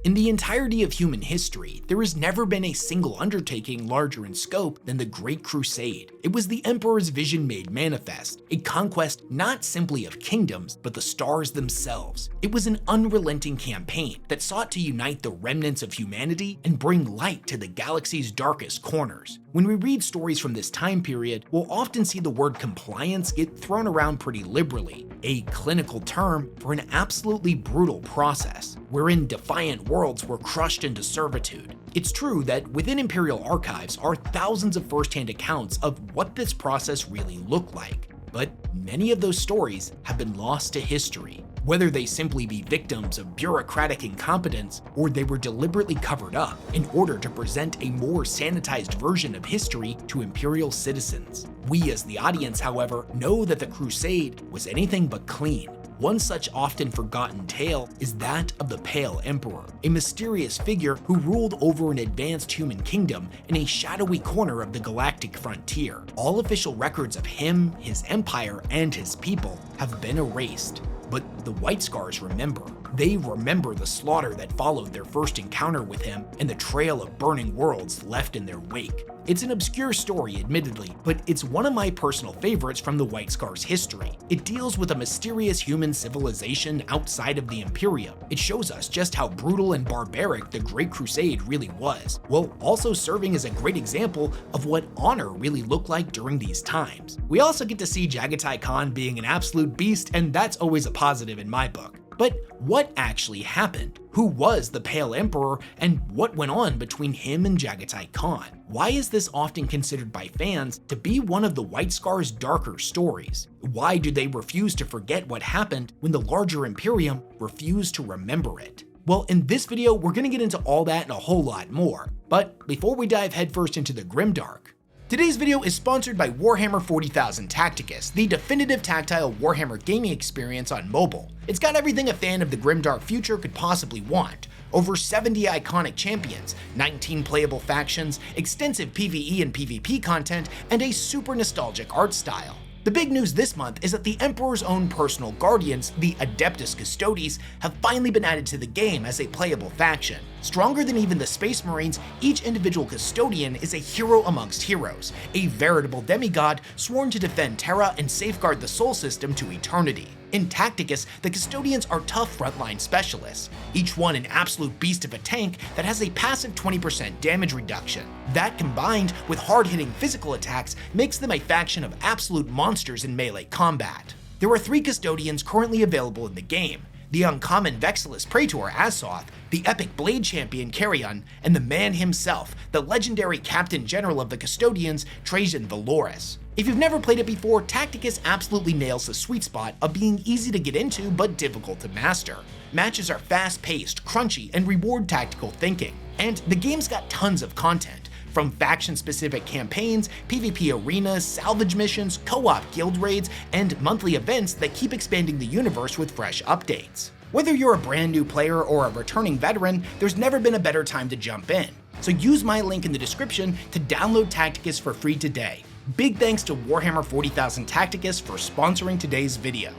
In the entirety of human history, there has never been a single undertaking larger in scope than the Great Crusade. It was the Emperor's vision made manifest, a conquest not simply of kingdoms, but the stars themselves. It was an unrelenting campaign that sought to unite the remnants of humanity and bring light to the galaxy's darkest corners. When we read stories from this time period, we'll often see the word compliance get thrown around pretty liberally, a clinical term for an absolutely brutal process, wherein defiant worlds were crushed into servitude. It's true that within Imperial archives are thousands of first-hand accounts of what this process really looked like, but many of those stories have been lost to history. Whether they simply be victims of bureaucratic incompetence or they were deliberately covered up in order to present a more sanitized version of history to Imperial citizens. We as the audience, however, know that the Crusade was anything but clean. One such often forgotten tale is that of the Pale Emperor, a mysterious figure who ruled over an advanced human kingdom in a shadowy corner of the galactic frontier. All official records of him, his empire, and his people have been erased. But the White Scars remember. They remember the slaughter that followed their first encounter with him and the trail of burning worlds left in their wake. It's an obscure story, admittedly, but it's one of my personal favorites from the White Scars' history. It deals with a mysterious human civilization outside of the Imperium. It shows us just how brutal and barbaric the Great Crusade really was, while also serving as a great example of what honor really looked like during these times. We also get to see Jaghatai Khan being an absolute beast, and that's always a positive in my book. But what actually happened? Who was the Pale Emperor, and what went on between him and Jaghatai Khan? Why is this often considered by fans to be one of the White Scars' darker stories? Why do they refuse to forget what happened when the larger Imperium refused to remember it? Well, in this video, we're going to get into all that and a whole lot more. But before we dive headfirst into the grimdark, today's video is sponsored by Warhammer 40,000 Tacticus, the definitive tactile Warhammer gaming experience on mobile. It's got everything a fan of the grimdark future could possibly want. Over 70 iconic champions, 19 playable factions, extensive PvE and PvP content, and a super nostalgic art style. The big news this month is that the Emperor's own personal guardians, the Adeptus Custodes, have finally been added to the game as a playable faction. Stronger than even the Space Marines, each individual custodian is a hero amongst heroes, a veritable demigod sworn to defend Terra and safeguard the Sol system to eternity. In Tacticus, the custodians are tough frontline specialists, each one an absolute beast of a tank that has a passive 20% damage reduction. That, combined with hard-hitting physical attacks, makes them a faction of absolute monsters in melee combat. There are 3 custodians currently available in the game: the uncommon Vexillus Praetor Asoth, the epic Blade Champion Carrion, and the man himself, the legendary Captain General of the Custodians, Trajan Valoris. If you've never played it before, Tacticus absolutely nails the sweet spot of being easy to get into but difficult to master. Matches are fast-paced, crunchy, and reward tactical thinking. And the game's got tons of content, from faction-specific campaigns, PvP arenas, salvage missions, co-op guild raids, and monthly events that keep expanding the universe with fresh updates. Whether you're a brand new player or a returning veteran, there's never been a better time to jump in. So use my link in the description to download Tacticus for free today. Big thanks to Warhammer 40,000 Tacticus for sponsoring today's video.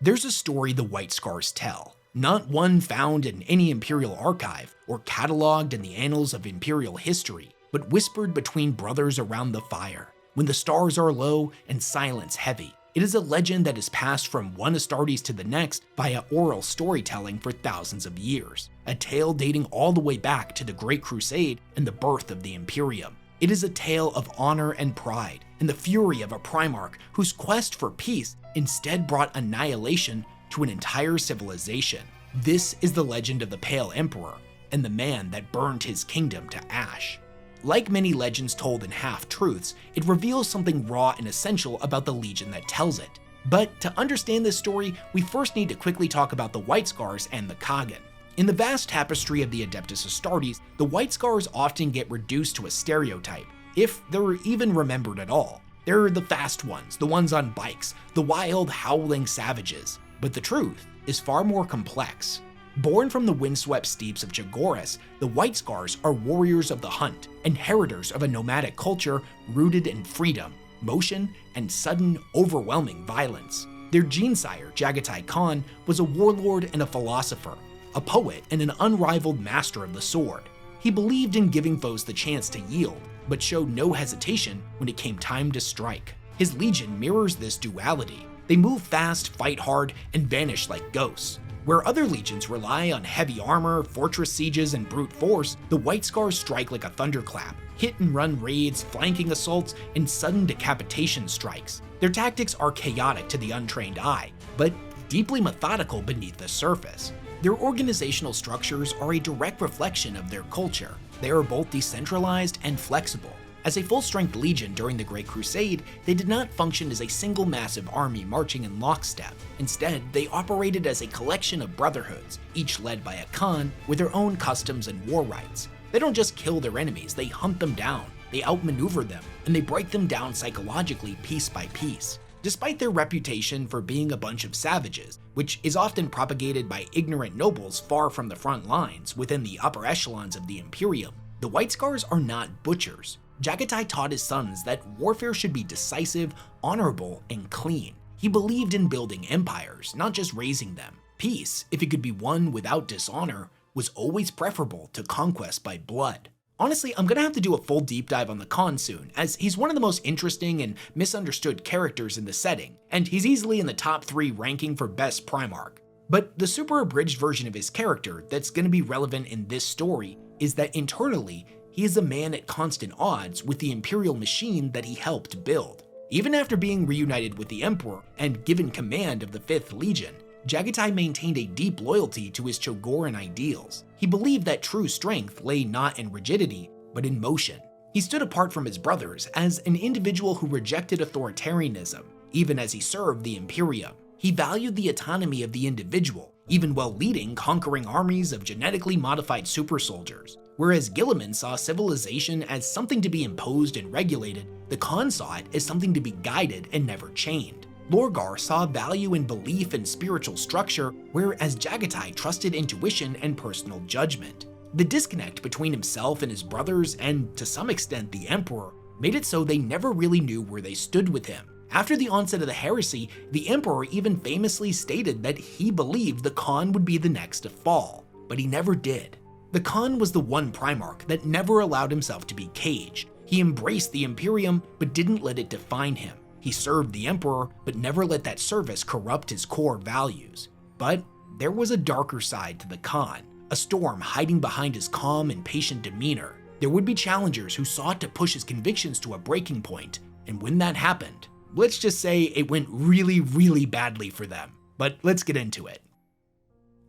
There's a story the White Scars tell, not one found in any Imperial archive or cataloged in the annals of Imperial history, but whispered between brothers around the fire, when the stars are low and silence heavy. It is a legend that is passed from one Astartes to the next via oral storytelling for thousands of years, a tale dating all the way back to the Great Crusade and the birth of the Imperium. It is a tale of honor and pride, and the fury of a Primarch whose quest for peace instead brought annihilation to an entire civilization. This is the legend of the Pale Emperor, and the man that burned his kingdom to ash. Like many legends told in half-truths, it reveals something raw and essential about the legion that tells it. But to understand this story, we first need to quickly talk about the White Scars and the Kagan. In the vast tapestry of the Adeptus Astartes, the White Scars often get reduced to a stereotype, if they're even remembered at all. They're the fast ones, the ones on bikes, the wild, howling savages. But the truth is far more complex. Born from the windswept steeps of Chagoras, the White Scars are warriors of the hunt, inheritors of a nomadic culture rooted in freedom, motion, and sudden, overwhelming violence. Their gene sire, Jaghatai Khan, was a warlord and a philosopher. a poet and an unrivaled master of the sword. He believed in giving foes the chance to yield, but showed no hesitation when it came time to strike. His legion mirrors this duality. They move fast, fight hard, and vanish like ghosts. Where other legions rely on heavy armor, fortress sieges, and brute force, the White Scars strike like a thunderclap, hit-and-run raids, flanking assaults, and sudden decapitation strikes. Their tactics are chaotic to the untrained eye, but deeply methodical beneath the surface. Their organizational structures are a direct reflection of their culture. They are both decentralized and flexible. As a full-strength legion during the Great Crusade, they did not function as a single massive army marching in lockstep. Instead, they operated as a collection of brotherhoods, each led by a Khan with their own customs and war rites. They don't just kill their enemies, they hunt them down, they outmaneuver them, and they break them down psychologically piece by piece. Despite their reputation for being a bunch of savages, which is often propagated by ignorant nobles far from the front lines within the upper echelons of the Imperium, the White Scars are not butchers. Jaghatai taught his sons that warfare should be decisive, honorable, and clean. He believed in building empires, not just raising them. Peace, if it could be won without dishonor, was always preferable to conquest by blood. Honestly, I'm gonna have to do a full deep dive on the Khan soon, as he's one of the most interesting and misunderstood characters in the setting, and he's easily in the top 3 ranking for best Primarch. But the super abridged version of his character that's gonna be relevant in this story is that internally, he is a man at constant odds with the Imperial machine that he helped build. Even after being reunited with the Emperor and given command of the 5th Legion, Jaghatai maintained a deep loyalty to his Chogoran ideals. He believed that true strength lay not in rigidity, but in motion. He stood apart from his brothers as an individual who rejected authoritarianism, even as he served the Imperium. He valued the autonomy of the individual, even while leading conquering armies of genetically modified super soldiers. Whereas Guilliman saw civilization as something to be imposed and regulated, the Khan saw it as something to be guided and never chained. Lorgar saw value in belief and spiritual structure, whereas Jaghatai trusted intuition and personal judgment. The disconnect between himself and his brothers, and to some extent the Emperor, made it so they never really knew where they stood with him. After the onset of the heresy, the Emperor even famously stated that he believed the Khan would be the next to fall, but he never did. The Khan was the one Primarch that never allowed himself to be caged. He embraced the Imperium, but didn't let it define him. He served the Emperor, but never let that service corrupt his core values. But there was a darker side to the Khan, a storm hiding behind his calm and patient demeanor. There would be challengers who sought to push his convictions to a breaking point, and when that happened, let's just say it went really badly for them. But let's get into it.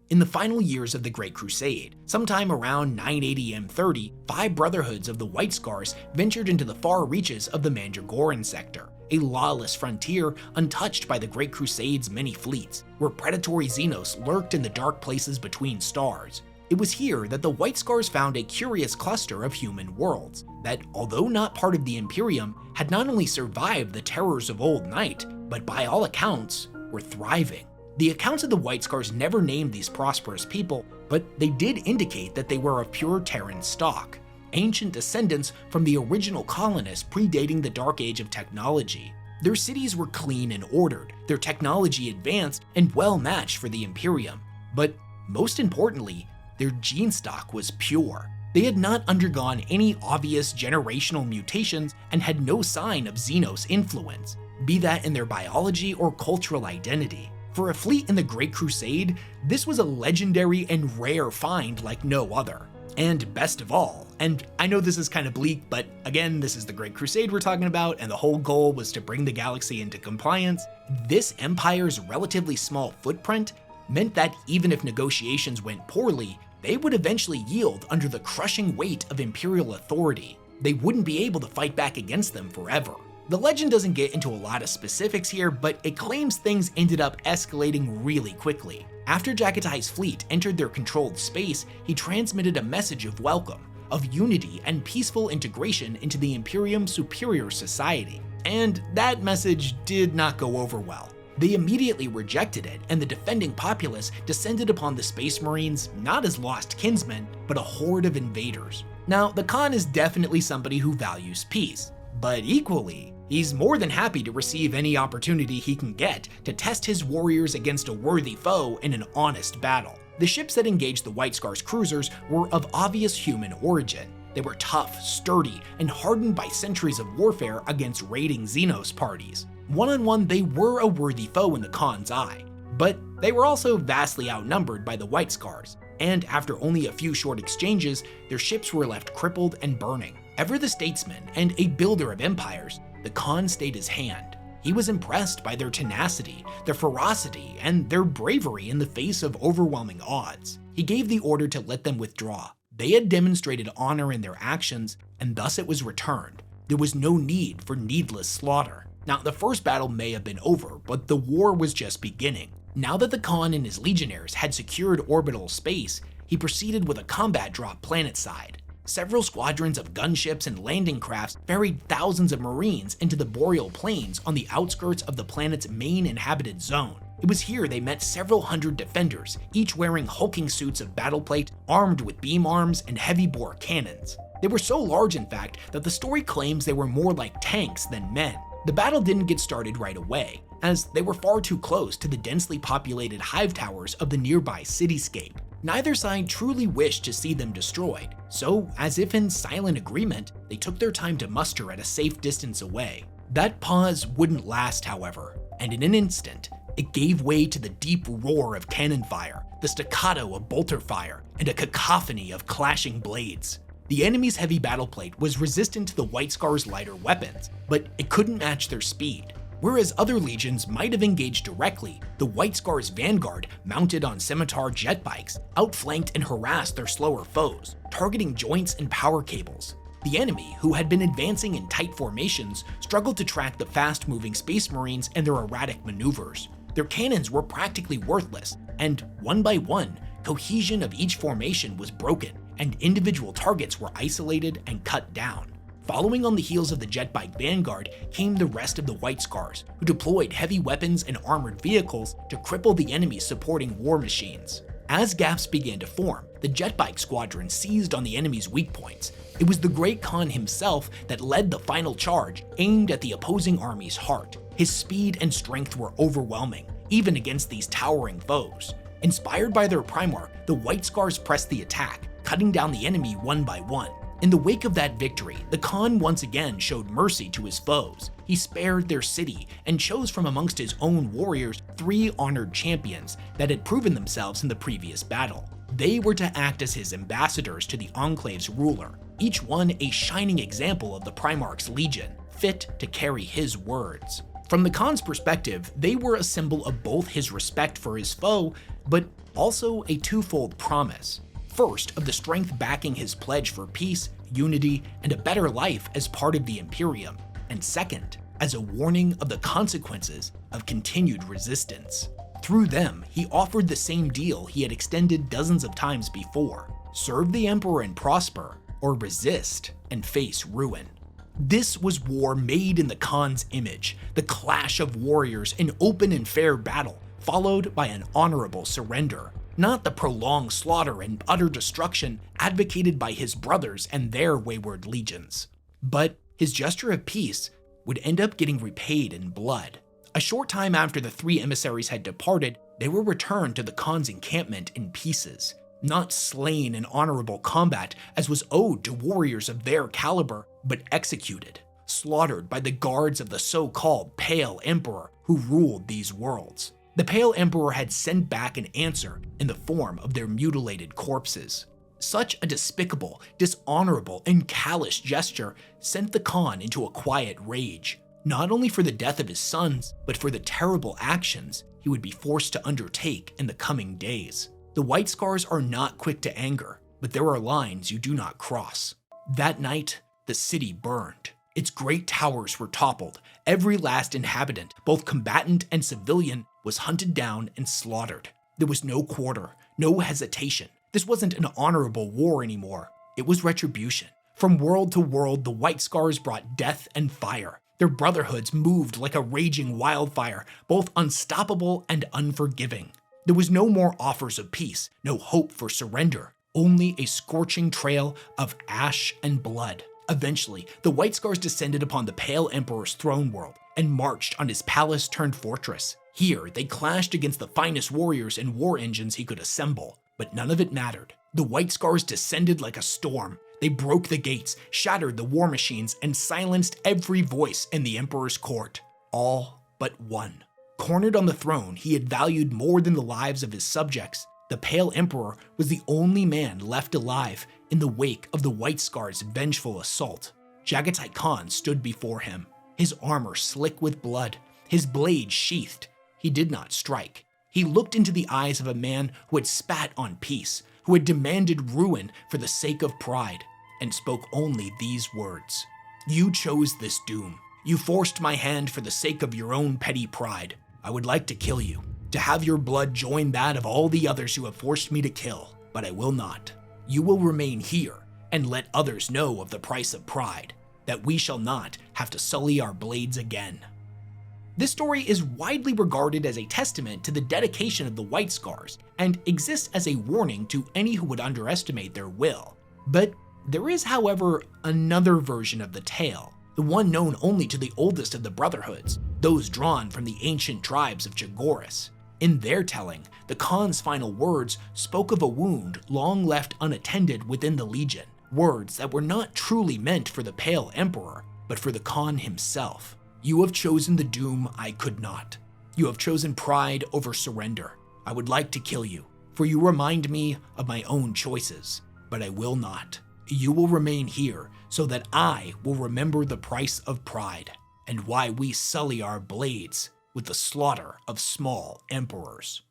In the final years of the Great Crusade, sometime around 980 M30, 5 brotherhoods of the White Scars ventured into the far reaches of the Mandragoran sector, a lawless frontier untouched by the Great Crusade's many fleets, where predatory Xenos lurked in the dark places between stars. It was here that the White Scars found a curious cluster of human worlds that, although not part of the Imperium, had not only survived the terrors of old night, but by all accounts, were thriving. The accounts of the White Scars never named these prosperous people, but they did indicate that they were of pure Terran stock, ancient descendants from the original colonists predating the Dark Age of technology. Their cities were clean and ordered, their technology advanced and well matched for the Imperium, but most importantly, their gene stock was pure. They had not undergone any obvious generational mutations and had no sign of Xenos influence, be that in their biology or cultural identity. For a fleet in the Great Crusade, this was a legendary and rare find like no other. And best of all, and I know this is kind of bleak, but again, this is the Great Crusade we're talking about, and the whole goal was to bring the galaxy into compliance, this empire's relatively small footprint meant that even if negotiations went poorly, they would eventually yield under the crushing weight of Imperial authority. They wouldn't be able to fight back against them forever. The legend doesn't get into a lot of specifics here, but it claims things ended up escalating really quickly. After Jaghatai's fleet entered their controlled space, he transmitted a message of welcome, of unity and peaceful integration into the Imperium's superior society. And that message did not go over well. They immediately rejected it, and the defending populace descended upon the Space Marines not as lost kinsmen, but a horde of invaders. Now, the Khan is definitely somebody who values peace, but equally, he's more than happy to receive any opportunity he can get to test his warriors against a worthy foe in an honest battle. The ships that engaged the White Scar's cruisers were of obvious human origin. They were tough, sturdy, and hardened by centuries of warfare against raiding Xenos parties. One-on-one, they were a worthy foe in the Khan's eye, but they were also vastly outnumbered by the White Scars, and after only a few short exchanges, their ships were left crippled and burning. Ever the statesman and a builder of empires, the Khan stayed his hand. He was impressed by their tenacity, their ferocity, and their bravery in the face of overwhelming odds. He gave the order to let them withdraw. They had demonstrated honor in their actions, and thus it was returned. There was no need for needless slaughter. Now, the first battle may have been over, but the war was just beginning. Now that the Khan and his legionnaires had secured orbital space, he proceeded with a combat drop planetside. Several squadrons of gunships and landing crafts ferried thousands of Marines into the boreal plains on the outskirts of the planet's main inhabited zone. It was here they met several hundred defenders, each wearing hulking suits of battleplate, armed with beam arms and heavy-bore cannons. They were so large, in fact, that the story claims they were more like tanks than men. The battle didn't get started right away, as they were far too close to the densely populated hive towers of the nearby cityscape. Neither side truly wished to see them destroyed, so as if in silent agreement, they took their time to muster at a safe distance away. That pause wouldn't last, however, and in an instant, it gave way to the deep roar of cannon fire, the staccato of bolter fire, and a cacophony of clashing blades. The enemy's heavy battleplate was resistant to the White Scar's lighter weapons, but it couldn't match their speed. Whereas other legions might have engaged directly, the White Scar's vanguard, mounted on scimitar jet bikes, outflanked and harassed their slower foes, targeting joints and power cables. The enemy, who had been advancing in tight formations, struggled to track the fast-moving Space Marines and their erratic maneuvers. Their cannons were practically worthless, and one by one, cohesion of each formation was broken, and individual targets were isolated and cut down. Following on the heels of the jetbike vanguard came the rest of the White Scars, who deployed heavy weapons and armored vehicles to cripple the enemy's supporting war machines. As gaps began to form, the jetbike squadron seized on the enemy's weak points. It was the Great Khan himself that led the final charge, aimed at the opposing army's heart. His speed and strength were overwhelming, even against these towering foes. Inspired by their Primarch, the White Scars pressed the attack, cutting down the enemy one by one. In the wake of that victory, the Khan once again showed mercy to his foes. He spared their city and chose from amongst his own warriors 3 honored champions that had proven themselves in the previous battle. They were to act as his ambassadors to the Enclave's ruler, each one a shining example of the Primarch's legion, fit to carry his words. From the Khan's perspective, they were a symbol of both his respect for his foe, but also a twofold promise. First, of the strength backing his pledge for peace, unity, and a better life as part of the Imperium, and second, as a warning of the consequences of continued resistance. Through them, he offered the same deal he had extended dozens of times before: serve the Emperor and prosper, or resist and face ruin. This was war made in the Khan's image, the clash of warriors in open and fair battle, followed by an honorable surrender. Not the prolonged slaughter and utter destruction advocated by his brothers and their wayward legions. But his gesture of peace would end up getting repaid in blood. A short time after the 3 emissaries had departed, they were returned to the Khan's encampment in pieces, not slain in honorable combat as was owed to warriors of their caliber, but executed, slaughtered by the guards of the so-called Pale Emperor who ruled these worlds. The Pale Emperor had sent back an answer in the form of their mutilated corpses. Such a despicable, dishonorable, and callous gesture sent the Khan into a quiet rage, not only for the death of his sons, but for the terrible actions he would be forced to undertake in the coming days. The White Scars are not quick to anger, but there are lines you do not cross. That night, the city burned. Its great towers were toppled. Every last inhabitant, both combatant and civilian, was hunted down and slaughtered. There was no quarter, no hesitation. This wasn't an honorable war anymore. It was retribution. From world to world, the White Scars brought death and fire. Their brotherhoods moved like a raging wildfire, both unstoppable and unforgiving. There was no more offers of peace, no hope for surrender, only a scorching trail of ash and blood. Eventually, the White Scars descended upon the Pale Emperor's throne world and marched on his palace turned fortress. Here, they clashed against the finest warriors and war engines he could assemble. But none of it mattered. The White Scars descended like a storm. They broke the gates, shattered the war machines, and silenced every voice in the Emperor's court. All but one. Cornered on the throne he had valued more than the lives of his subjects, the Pale Emperor was the only man left alive in the wake of the White Scars' vengeful assault. Jaghatai Khan stood before him, his armor slick with blood, his blade sheathed. He did not strike. He looked into the eyes of a man who had spat on peace, who had demanded ruin for the sake of pride, and spoke only these words. "You chose this doom. You forced my hand for the sake of your own petty pride. I would like to kill you, to have your blood join that of all the others you have forced me to kill, but I will not. You will remain here and let others know of the price of pride, that we shall not have to sully our blades again." This story is widely regarded as a testament to the dedication of the White Scars and exists as a warning to any who would underestimate their will. But there is, however, another version of the tale, the one known only to the oldest of the Brotherhoods, those drawn from the ancient tribes of Chagoris. In their telling, the Khan's final words spoke of a wound long left unattended within the Legion, words that were not truly meant for the Pale Emperor, but for the Khan himself. "You have chosen the doom I could not. You have chosen pride over surrender. I would like to kill you, for you remind me of my own choices, but I will not. You will remain here so that I will remember the price of pride and why we sully our blades with the slaughter of small emperors."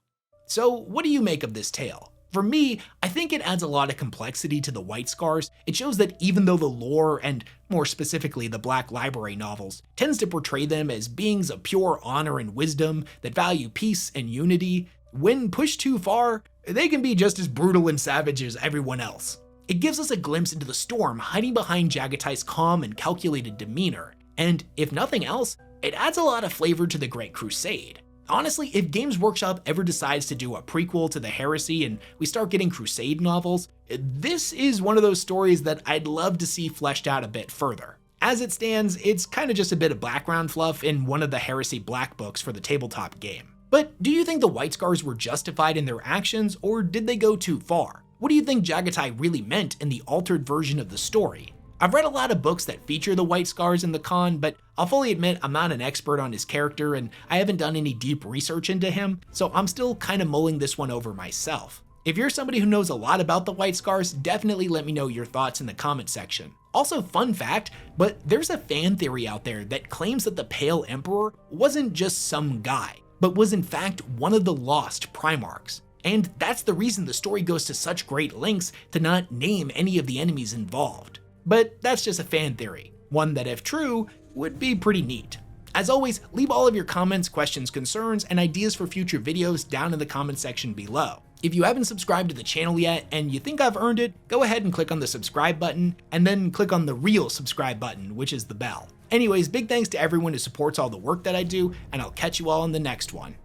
So what do you make of this tale? For me, I think it adds a lot of complexity to the White Scars. It shows that even though the lore, and more specifically the Black Library novels, tends to portray them as beings of pure honor and wisdom that value peace and unity, when pushed too far, they can be just as brutal and savage as everyone else. It gives us a glimpse into the storm hiding behind Jaghatai's calm and calculated demeanor, and if nothing else, it adds a lot of flavor to the Great Crusade. Honestly, if Games Workshop ever decides to do a prequel to the Heresy and we start getting Crusade novels, this is one of those stories that I'd love to see fleshed out a bit further. As it stands, it's kind of just a bit of background fluff in one of the Heresy Black books for the tabletop game. But do you think the White Scars were justified in their actions, or did they go too far? What do you think Jaghatai really meant in the altered version of the story? I've read a lot of books that feature the White Scars in the Khan, but I'll fully admit I'm not an expert on his character and I haven't done any deep research into him, so I'm still kind of mulling this one over myself. If you're somebody who knows a lot about the White Scars, definitely let me know your thoughts in the comment section. Also, fun fact, but there's a fan theory out there that claims that the Pale Emperor wasn't just some guy, but was in fact one of the lost Primarchs. And that's the reason the story goes to such great lengths to not name any of the enemies involved. But that's just a fan theory, one that if true, would be pretty neat. As always, leave all of your comments, questions, concerns, and ideas for future videos down in the comment section below. If you haven't subscribed to the channel yet and you think I've earned it, go ahead and click on the subscribe button, and then click on the real subscribe button, which is the bell. Anyways, big thanks to everyone who supports all the work that I do, and I'll catch you all in the next one.